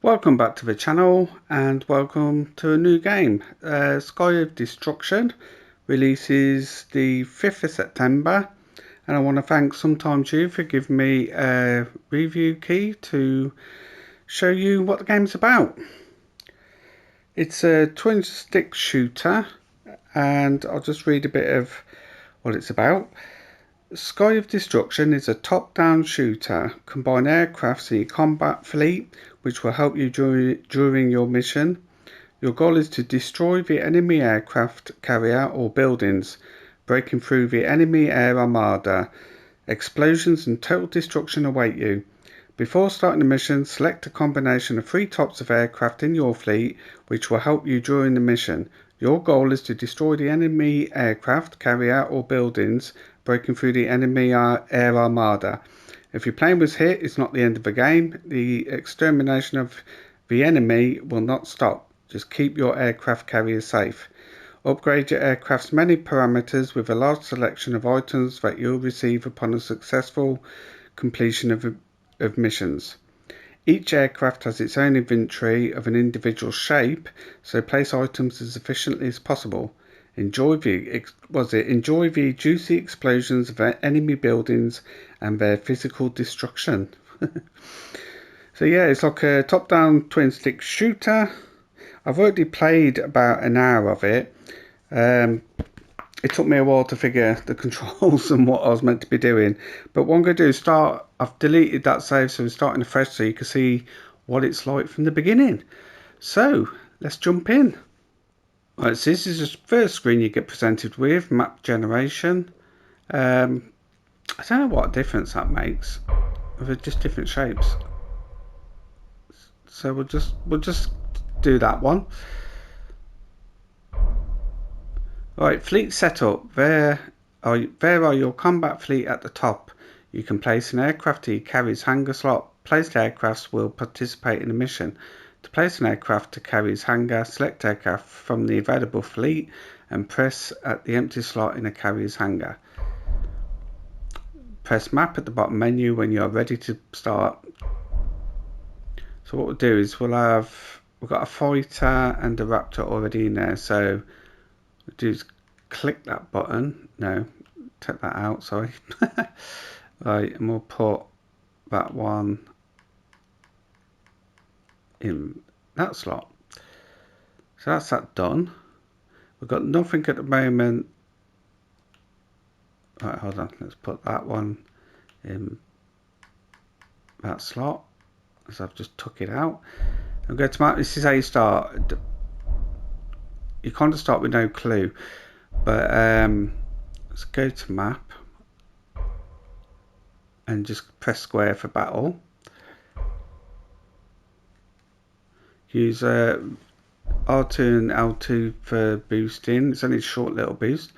Welcome back to the channel and welcome to a new game. Sky of Destruction releases the 5th of September, and I want to thank Sometimes You for giving me a review key to show you what the game's about. It's a twin stick shooter, and I'll just read a bit of what it's about. Sky of Destruction is a top-down shooter. Combine aircrafts in your combat fleet, which will help you during your mission. Your goal is to destroy the enemy aircraft carrier or buildings, breaking through the enemy air armada. Explosions and total destruction await you. Before starting the mission, select a combination of 3 types of aircraft in your fleet, which will help you during the mission. Your goal is to destroy the enemy aircraft carrier or buildings, breaking through the enemy air armada. If your plane was hit, it's not the end of the game. The extermination of the enemy will not stop. Just keep your aircraft carrier safe. Upgrade your aircraft's many parameters with a large selection of items that you'll receive upon a successful completion of missions. Each aircraft has its own inventory of an individual shape, so place items as efficiently as possible. Enjoy the juicy explosions of enemy buildings and their physical destruction. So yeah, it's like a top-down twin stick shooter. I've already played about an hour of it. It took me a while to figure the controls and what I was meant to be doing. But what I'm going to do is I've deleted that save, so I'm starting afresh so you can see what it's like from the beginning. So let's jump in. Right, so this is the first screen you get presented with, map generation. I don't know what difference that makes. They're just different shapes. So we'll just do that one. Right, fleet setup. There are your combat fleet at the top. You can place an aircraft to your carrier's hangar slot. Placed aircrafts will participate in the mission. To place an aircraft to carrier's hangar, select aircraft from the available fleet and press at the empty slot in a carrier's hangar. Press map at the bottom menu when you are ready to start. So what we'll do is we've got a fighter and a raptor already in there, so we'll do is click that button. No, take that out, sorry. Right, and we'll put that one in that slot. So that's that done. We've got nothing at the moment. Right, hold on, let's put that one in that slot, as I've just took it out. And go to map. This is how you start. You kind of start with no clue, but let's go to map and just press square for battle. Use R2 and L2 for boosting. It's only a short little boost.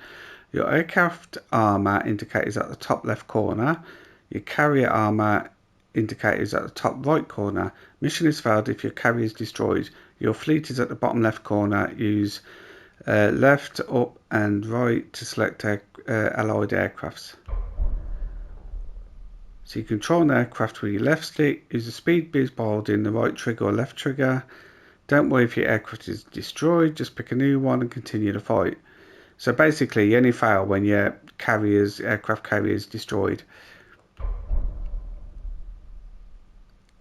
Your aircraft armor indicator is at the top left corner. Your carrier armor indicator is at the top right corner. Mission is failed if your carrier is destroyed. Your fleet is at the bottom left corner. Use left, up and right to select allied aircrafts. So you control an aircraft with your left stick. Use the speed boost by holding the right trigger or left trigger. Don't worry if your aircraft is destroyed, just pick a new one and continue the fight. So basically you only fail when your aircraft carrier is destroyed.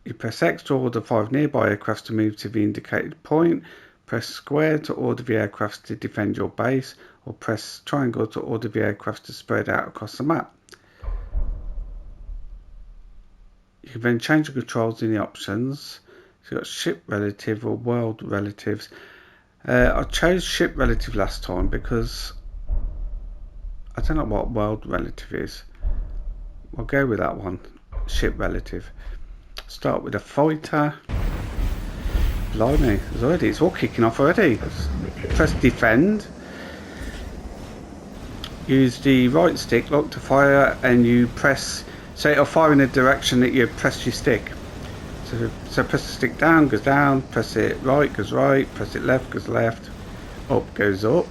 You press X to order 5 nearby aircraft to move to the indicated point. Press square to order the aircraft to defend your base, or press triangle to order the aircraft to spread out across the map. You can then change the controls in the options. So you've got ship relative or world relatives. I chose ship relative last time because I don't know what world relative is. We'll go with that one, ship relative. Start with a fighter. Blimey, it's all kicking off already. Press defend. Use the right stick lock to fire, and you press, so it'll fire in the direction that you press your stick. So press the stick down, goes down, press it right, goes right, press it left, goes left, up goes up.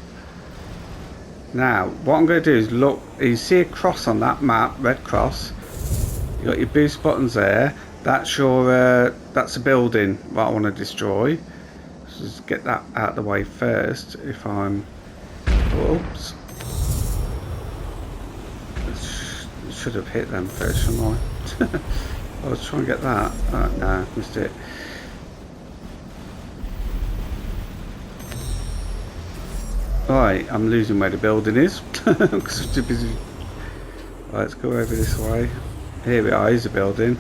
Now what I'm going to do is look, you see a cross on that map, red cross. You got your boost buttons there. That's that's a building that I want to destroy. So just get that out of the way first. If I'm, oops, should have hit them first, shouldn't I? I was trying to get that. No, missed it. Right, I'm losing where the building is because I'm too busy. Right, let's go over this way. Here we are. Here's the building.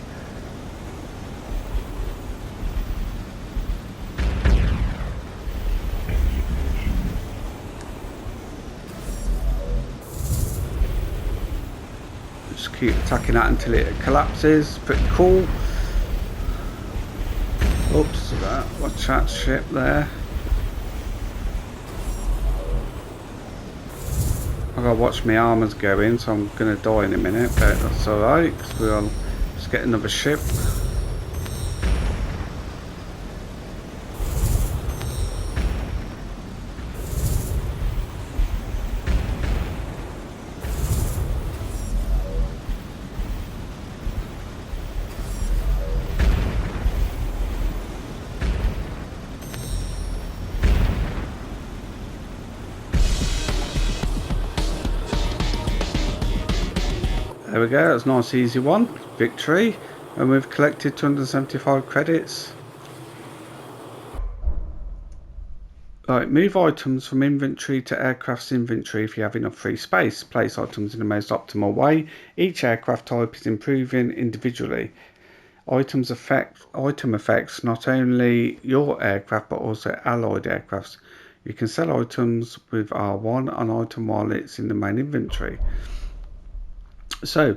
Just keep attacking that until it collapses. Pretty cool. Oops, watch that ship there. I've got to watch my armors go in, so I'm going to die in a minute, but that's alright, because we'll just get another ship. There we go, that's a nice easy one. Victory. And we've collected 275 credits. Right, move items from inventory to aircraft's inventory if you have enough free space. Place items in the most optimal way. Each aircraft type is improving individually. Item effects not only your aircraft but also allied aircrafts. You can sell items with R1 on item while it's in the main inventory. So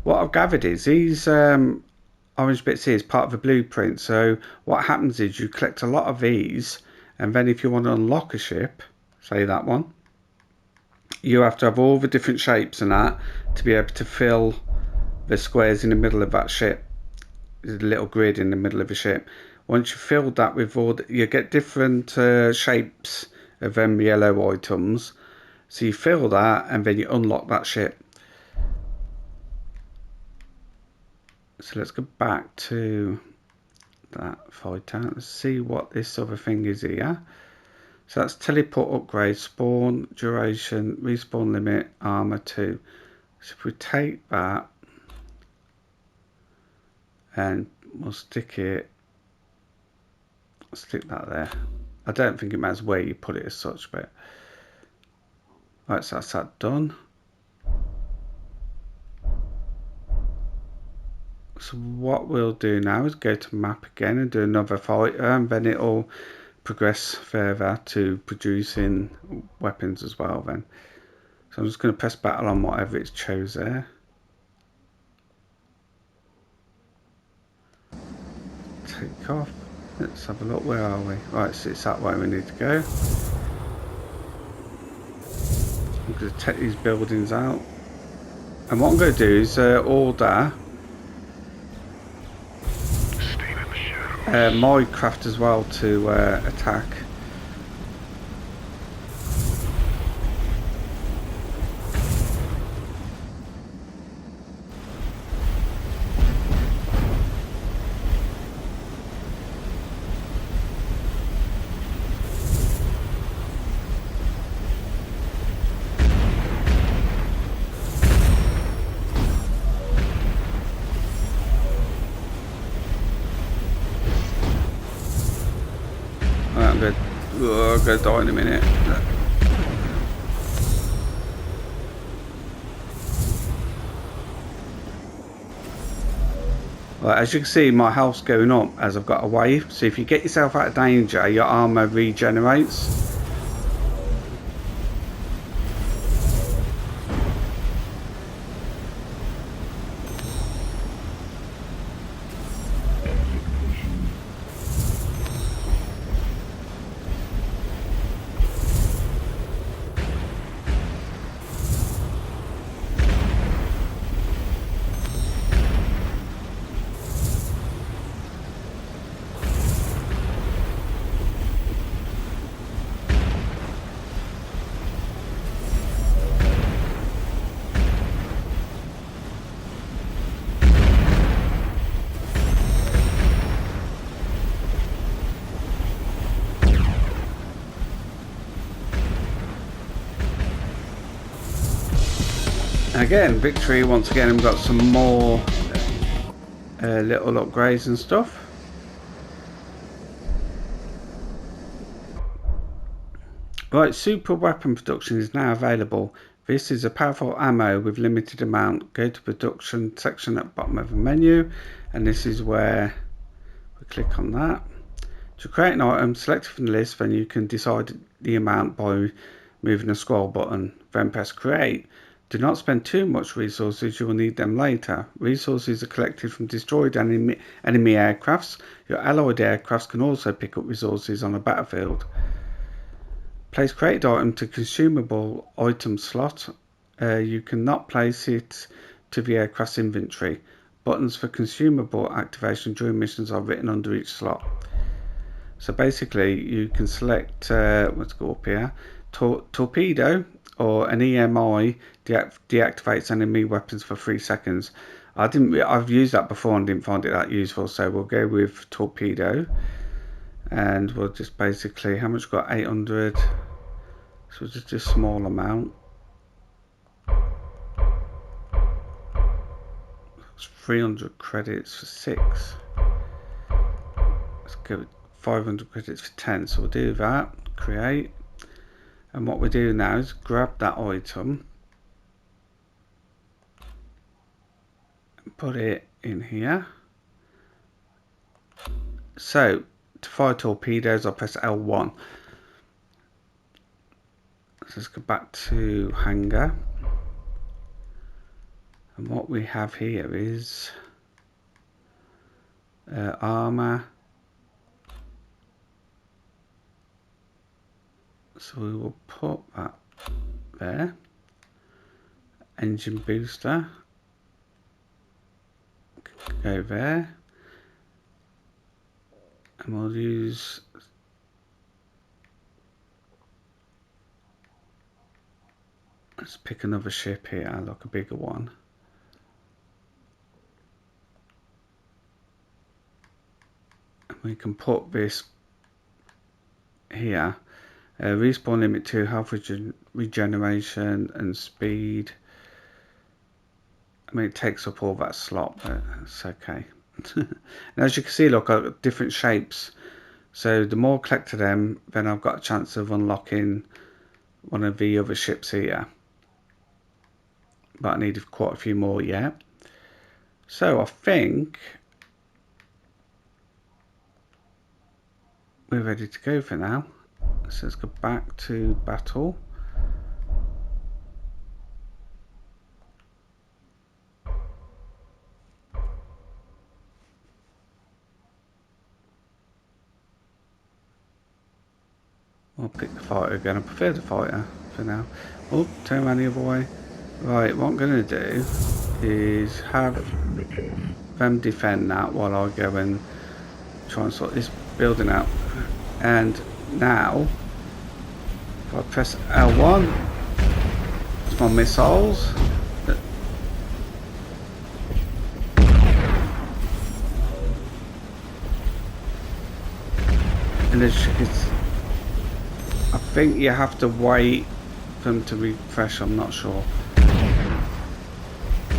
what I've gathered is these orange bits here is part of a blueprint. So what happens is you collect a lot of these, and then if you want to unlock a ship, say that one, you have to have all the different shapes and that to be able to fill the squares in the middle of that ship. There's a little grid in the middle of a ship. Once you've filled that with all you get different shapes of them yellow items. So you fill that and then you unlock that ship. So let's go back to that fighter. Let's see what this other thing is here. So that's teleport upgrade, spawn, duration, respawn limit, armor 2. So if we take that and we'll stick that there. I don't think it matters where you put it as such, but right, so that's that done. So what we'll do now is go to map again and do another fighter, and then it'll progress further to producing weapons as well then. So I'm just going to press battle on whatever it's chose there. Take off. Let's have a look, where are we? Right, so it's that way we need to go. I'm going to take these buildings out. And what I'm going to do is order my craft as well to attack. I'm going to die in a minute. Right, as you can see, my health's going up as I've got a wave. So if you get yourself out of danger, your armor regenerates. Again, victory once again. We've got some more little upgrades and stuff. Right, super weapon production is now available. This is a powerful ammo with limited amount. Go to production section at the bottom of the menu, and this is where we click on that. To create an item, select it from the list, then you can decide the amount by moving the scroll button, then press create. Do not spend too much resources, you will need them later. Resources are collected from destroyed enemy aircrafts. Your allied aircrafts can also pick up resources on a battlefield. Place created item to consumable item slot. You cannot place it to the aircraft's inventory. Buttons for consumable activation during missions are written under each slot. So basically you can select, let's go up here, torpedo or an EMI deactivates enemy weapons for 3 seconds. I've used that before and didn't find it that useful, so we'll go with torpedo. And we'll just basically, how much got? 800, so just a small amount. It's 300 credits for 6. Let's go with 500 credits for 10, so we'll do that, create. And what we do now is grab that item and put it in here. So to fire torpedoes, I'll press L1. Let's go back to hangar. And what we have here is armor. So we will put that there. Engine booster. Go there. And we'll use let's pick another ship here, like a bigger one. And we can put this here. Respawn limit 2, health regeneration and speed. I mean, it takes up all that slot, but it's okay. And as you can see, look, I've got different shapes. So the more I collect of them, then I've got a chance of unlocking one of the other ships here. But I need quite a few more yet. So I think we're ready to go for now. So let's go back to battle. I'll pick the fighter again. I prefer the fighter for now. Oh, turn around the other way. Right, what I'm going to do is have them defend that while I go and try and sort this building out. And now, if I press L1, it's my missiles. And it's, I think you have to wait for them to refresh, I'm not sure.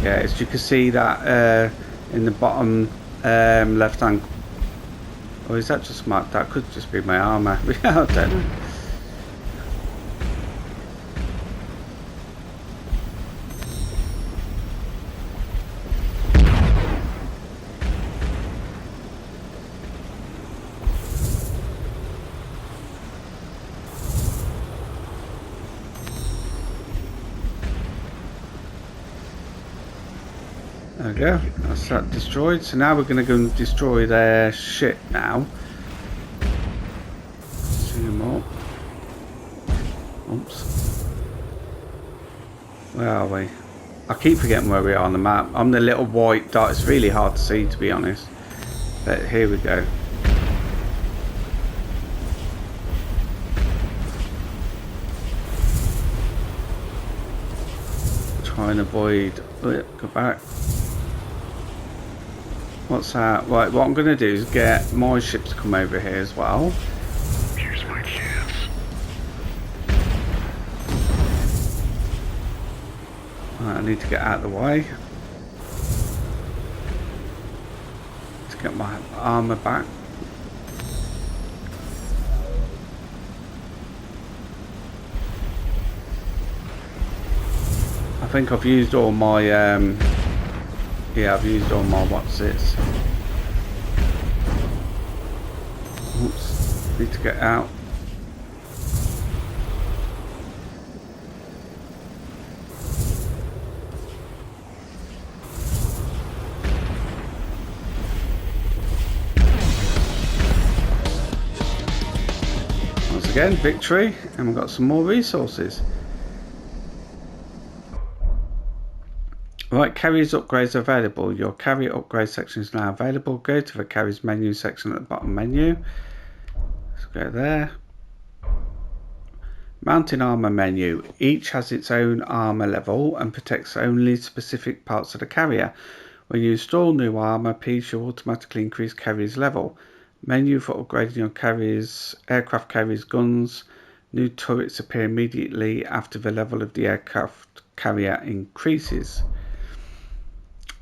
Yeah, as you can see that in the bottom left hand. Or is that just my, that could just be my armor. I don't know. There we go, that's that destroyed. So now we're going to go and destroy their ship now. Zoom up. Oops. Where are we? I keep forgetting where we are on the map. I'm the little white dot. It's really hard to see, to be honest. But here we go. Try and avoid. Go back. What's that? Right, what I'm going to do is get my ship to come over here as well. Here's my chance. Right, I need to get out of the way to get my armour back. I think I've used all my yeah, I've used all my what's-its. Oops, need to get out. Once again, victory, and we've got some more resources. Right, carriers upgrades available. Your carrier upgrade section is now available. Go to the carriers menu section at the bottom menu. Let's go there. Mounting armor menu. Each has its own armor level and protects only specific parts of the carrier. When you install new armor, piece will automatically increase carrier's level. Menu for upgrading your carriers, aircraft carriers, guns. New turrets appear immediately after the level of the aircraft carrier increases.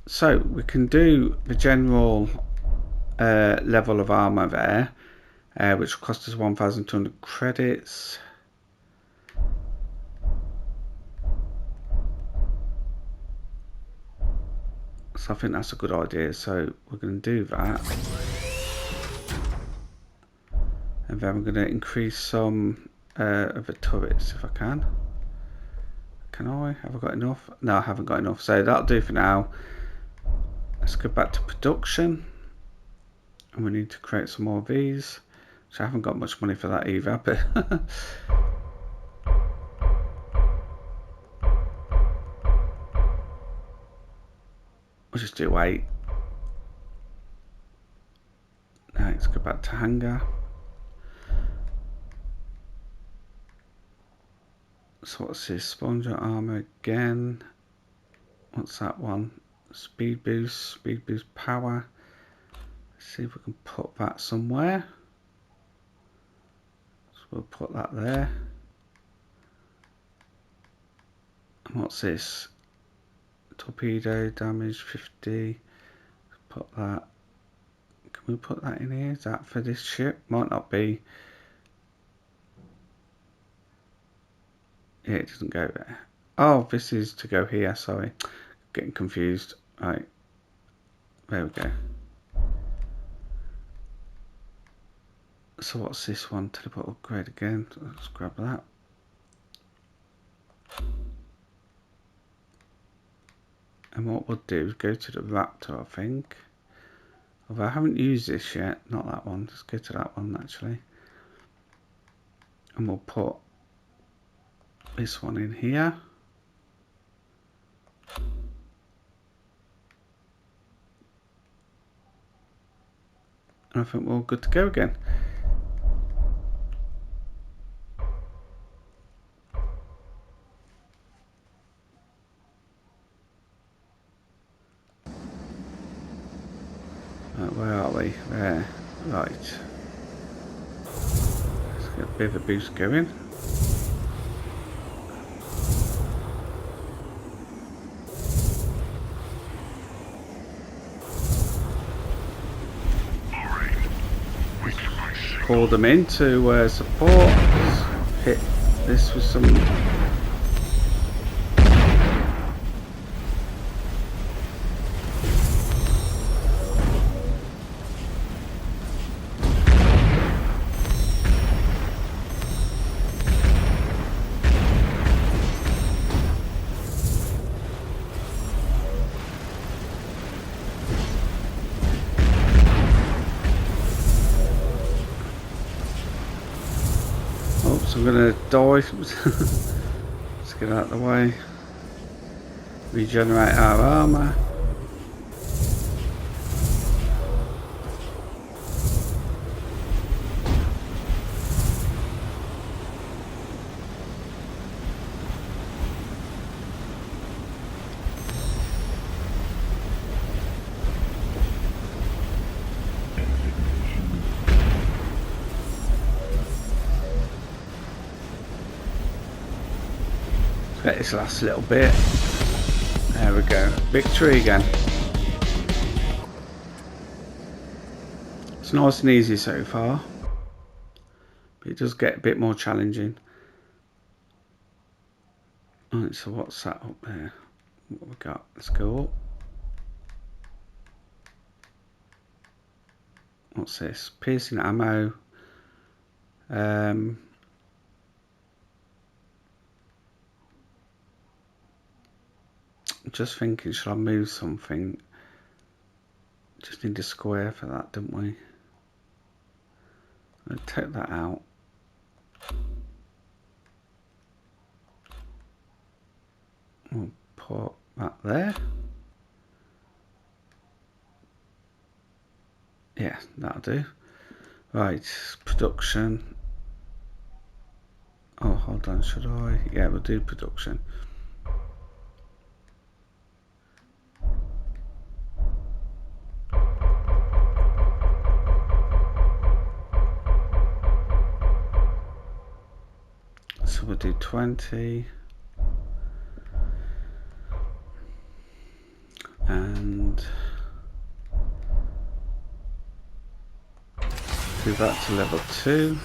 So we can do the general level of armor there, which will cost us 1,200 credits. So I think that's a good idea. So we're going to do that, and then we're going to increase some of the turrets if I can. Can I? Have I got enough? No, I haven't got enough. So that'll do for now. Let's go back to production, and we need to create some more of these. So I haven't got much money for that either, but we'll just do 8. Now let's go back to hangar. So what's this? Sponge armor again. What's that one? Speed boost power. Let's see if we can put that somewhere. So we'll put that there. And what's this? Torpedo damage 50. Put that. Can we put that in here? Is that for this ship? Might not be. Yeah, it doesn't go there. Oh, this is to go here. Sorry, getting confused. Right, there we go. So what's this one? Teleport upgrade again. Let's grab that. And what we'll do is go to the Raptor, I think. Although I haven't used this yet. Not that one. Let's go to that one actually. And we'll put this one in here. And I think we're all good to go again. Right, where are we? There. Right. Let's get a bit of a boost going. Call them in to support. Let's hit this with some. I'm gonna die. Let's get out of the way. Regenerate our armor. Get this last little bit. There we go. Victory again. It's nice and easy so far, but it does get a bit more challenging. Alright, so what's that up there? What we got? Let's go up. What's this? Piercing ammo. Just thinking, should I move something? Just need a square for that, don't we? I'll take that out. We'll put that there. Yeah, that'll do. Right, production. Oh, hold on, should I? Yeah, we'll do production. So we'll do 20. And do that to level 2.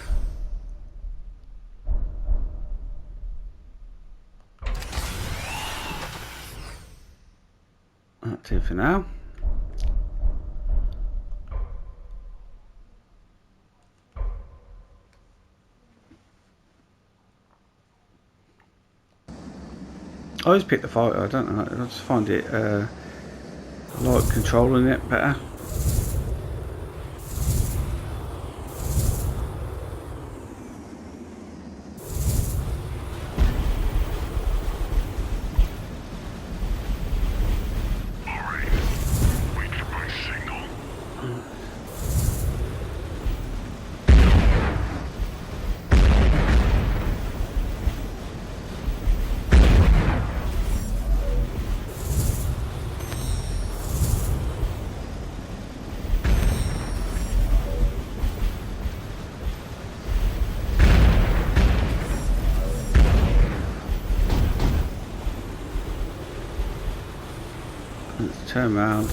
That'll do for now. I always pick the fighter, I don't know, I just find it, I like controlling it better. Let's turn around.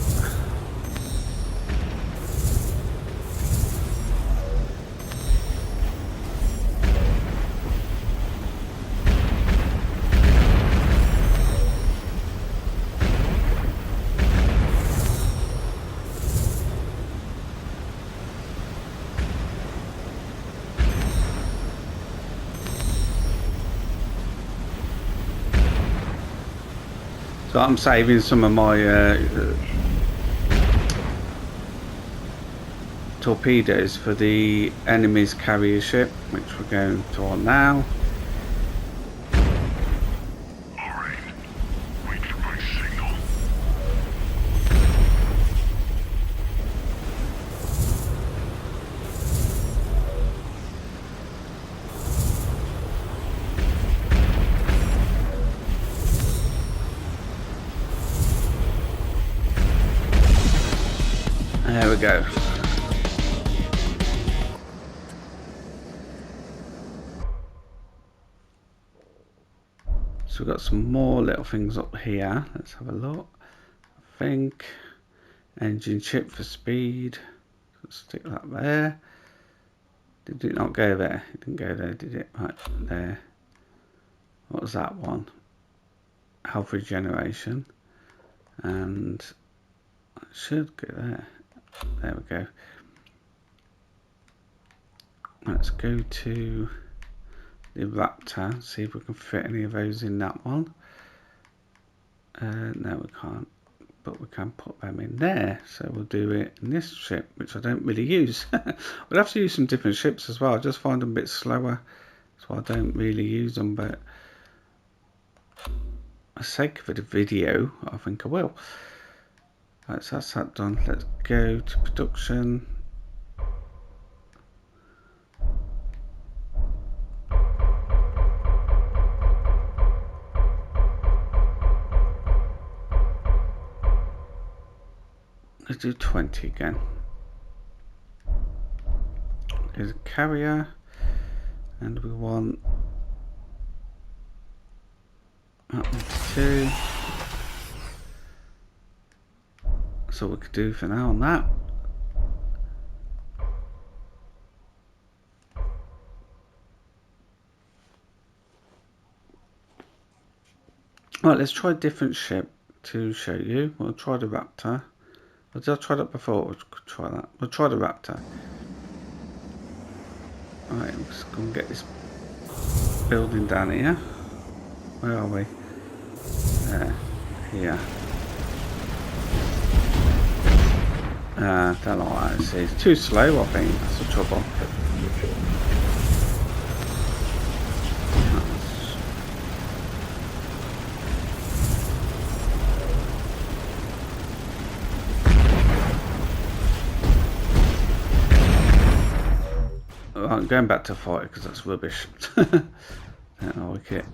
So I'm saving some of my torpedoes for the enemy's carrier ship, which we're going to on now. Alright, wait for my signal. There we go. So we've got some more little things up here. Let's have a look. I think engine chip for speed. Let's stick that there. Did it not go there? It didn't go there, did it? Right there. What was that one? Health regeneration. And it should go there. There we go. Let's go to the Raptor, see if we can fit any of those in that one. No, we can't, but we can put them in there. So we'll do it in this ship, which I don't really use. We'll have to use some different ships as well. I just find them a bit slower, so I don't really use them. But for the sake of the video, I think I will. Right, so that's that done. Let's go to production. Let's do 20 again. There's a carrier, and we want up to 2. That's all we could do for now on that. Right, let's try a different ship to show you. We'll try the Raptor. Did I try that before? We'll try that. We'll try the Raptor. Alright, I'm just going to get this building down here. Where are we? There. Here. Don't know what I see. It's too slow, I think. That's the trouble. I'm going back to fight because that's rubbish. Don't like it.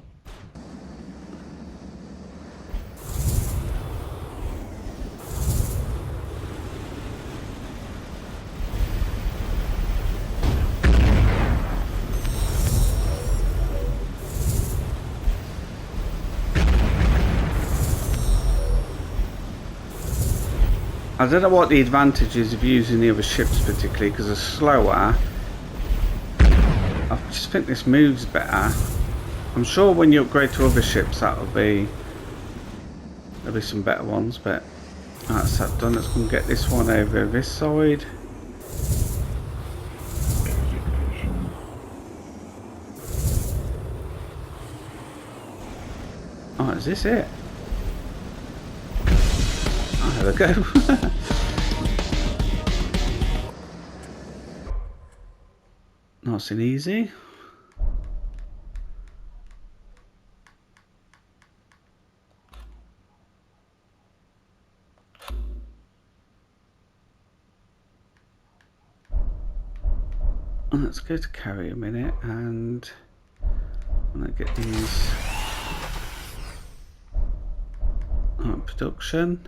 I don't know what the advantage is of using the other ships particularly because they're slower. I just think this moves better. I'm sure when you upgrade to other ships there'll be some better ones, but that's that done. Let's go and get this one over this side. Oh, is this it? Oh, there we go. Nice and easy. Let's go to carry a minute and I'm going to get these production.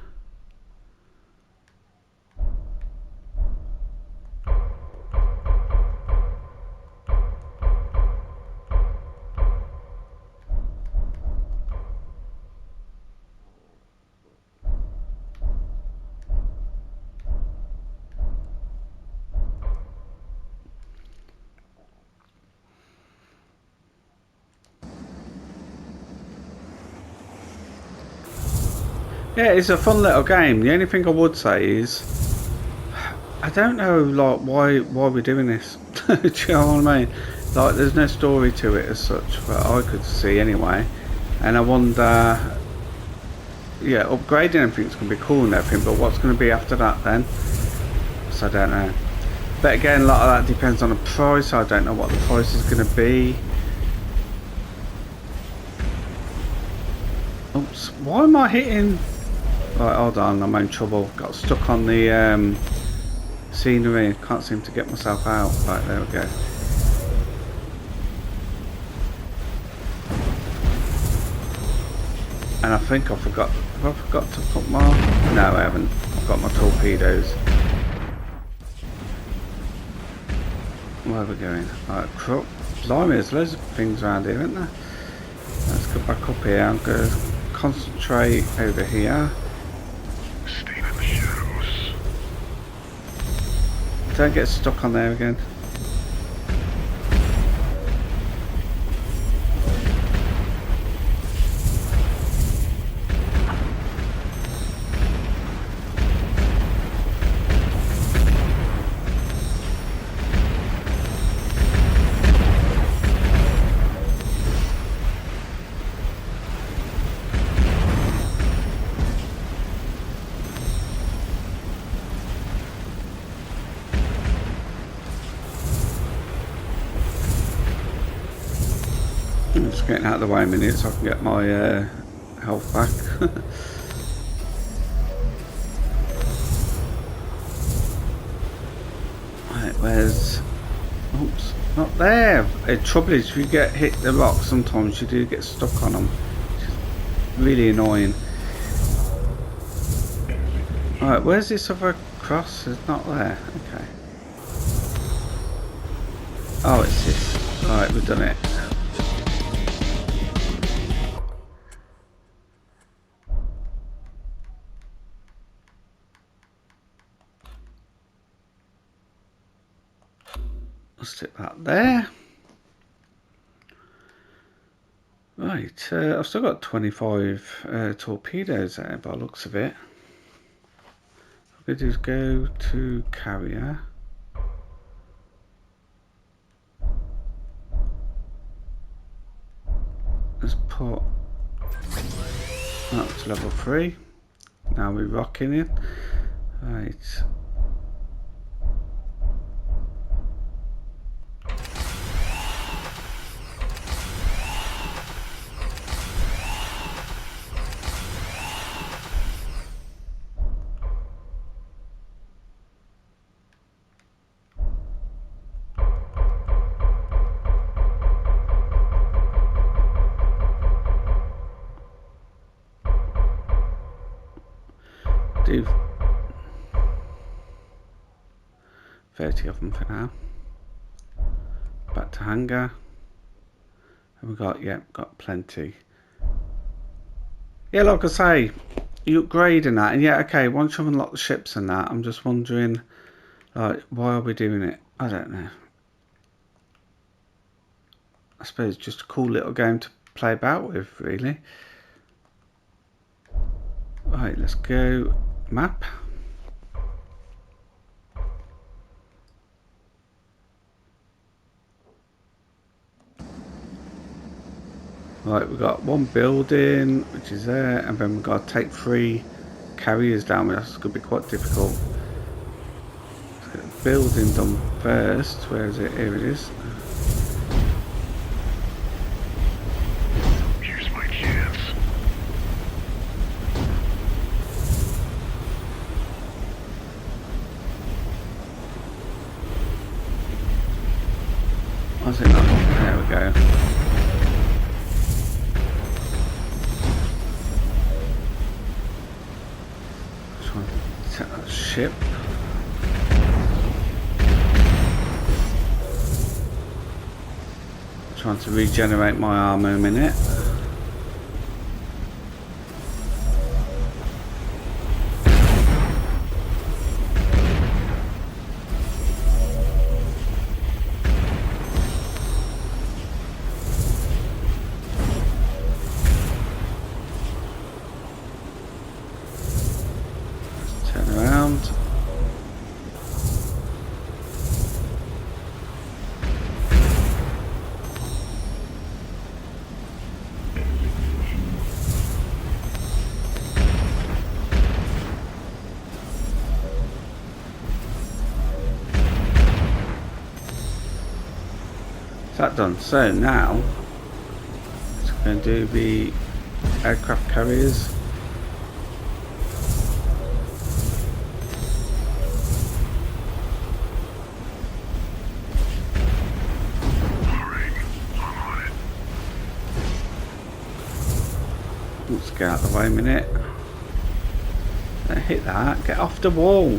Yeah, it's a fun little game. The only thing I would say is I don't know like why we're doing this. Do you know what I mean? Like there's no story to it as such, but I could see anyway. And I wonder, yeah, upgrading everything's gonna be cool and everything, but what's gonna be after that then? So I don't know. But again, a lot of that depends on the price. I don't know what the price is gonna be. Oops, why am I hitting? Right, hold on, I'm in trouble. Got stuck on the scenery. Can't seem to get myself out. Right, there we go. And I think I forgot. Have I forgot to put my? No, I haven't. I've got my torpedoes. Where are we going? Right, crap. Blimey, there's loads of things around here, isn't there? Let's go back up here. I'm going to concentrate over here. Don't get stuck on there again. I'm just getting out of the way a minute so I can get my health back. Right, where's... Oops, not there! The trouble is if you get hit the rock sometimes you do get stuck on them. Which is really annoying. Alright, where's this other cross? It's not there. Okay. Oh, it's this. Alright, we've done it. I'll stick that there. Right, I've still got 25 torpedoes there by the looks of it. What I'm going to do is go to carrier. Let's put that to level 3. Now we're rocking it. Right. Do 30 of them for now. Back to hangar. And we got, got plenty. Yeah, like I say, you upgrading that, and yeah, okay, once you've unlocked the ships and that, I'm just wondering, like, why are we doing it? I don't know. I suppose it's just a cool little game to play about with, really. Right, let's go map. Right, we've got one building, which is there, and then we've got to take 3 carriers down. That's going to be quite difficult. Let's get the building done first. Where is it? Here it is. Here's my chance. What's it not? There we go. Trying to set that ship. Trying to regenerate my armor a minute. Turn around. That done. So now it's going to do the aircraft carriers. Let's get out of the way a minute. Don't hit that. Get off the wall.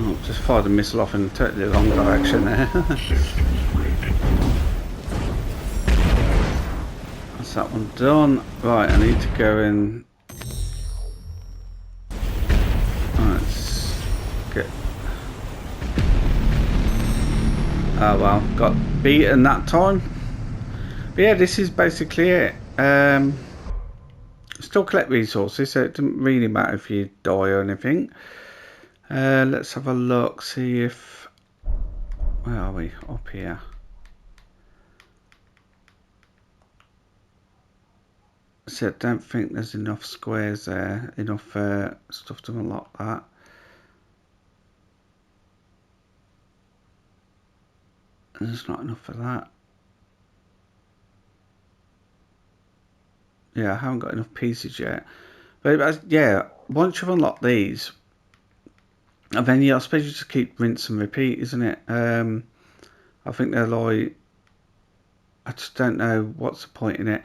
Oh, just fired a missile off in totally the wrong direction there. That's that one done. Right, I need to go in. Let's get. Oh well, got beaten that time. But yeah, this is basically it. Still collect resources, so it doesn't really matter if you die or anything. Let's have a look, see if... Where are we? Up here. So I don't think there's enough squares there, enough stuff to unlock that. There's not enough for that. Yeah, I haven't got enough pieces yet. But yeah, once you've unlocked these, and then yeah, I suppose you just keep rinse and repeat, isn't it? I think they're like, I just don't know what's the point in it.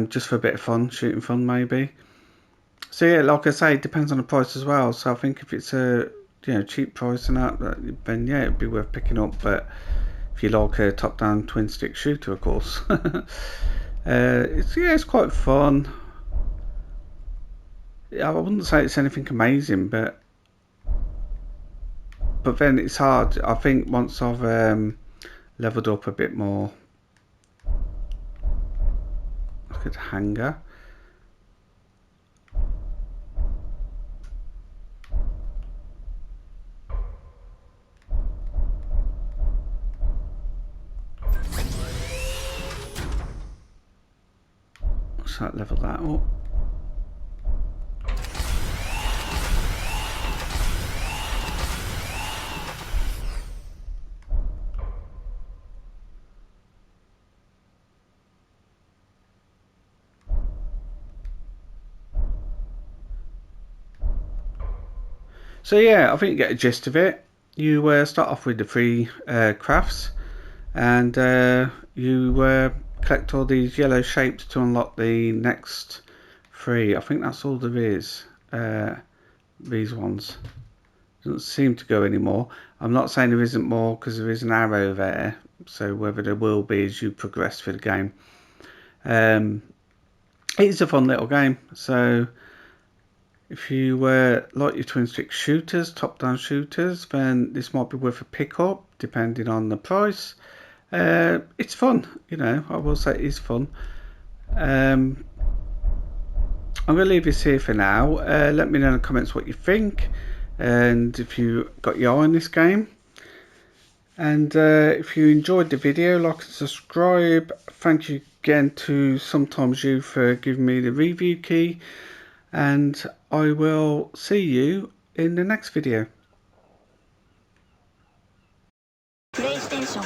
Just for a bit of fun, shooting fun maybe. So yeah, like I say, it depends on the price as well. So I think if it's a cheap price and that, then yeah, it'd be worth picking up. But if you like a top-down twin-stick shooter, of course, it's quite fun. I wouldn't say it's anything amazing, but then it's hard. I think once I've leveled up a bit more. Look at the hangar. So level that up. So yeah, I think you get a gist of it. You start off with the free crafts, and you collect all these yellow shapes to unlock the next three. I think that's all there is. These ones doesn't seem to go anymore. I'm not saying there isn't more because there is an arrow there. So whether there will be as you progress through the game. It's a fun little game. So if you like your twin stick shooters, top-down shooters, then this might be worth a pick-up, depending on the price. It's fun, I will say it is fun. I'm going to leave this here for now. Let me know in the comments what you think, and if you got your eye on this game. And if you enjoyed the video, like and subscribe. Thank you again to Sometimes You for giving me the review key. And I will see you in the next video. PlayStation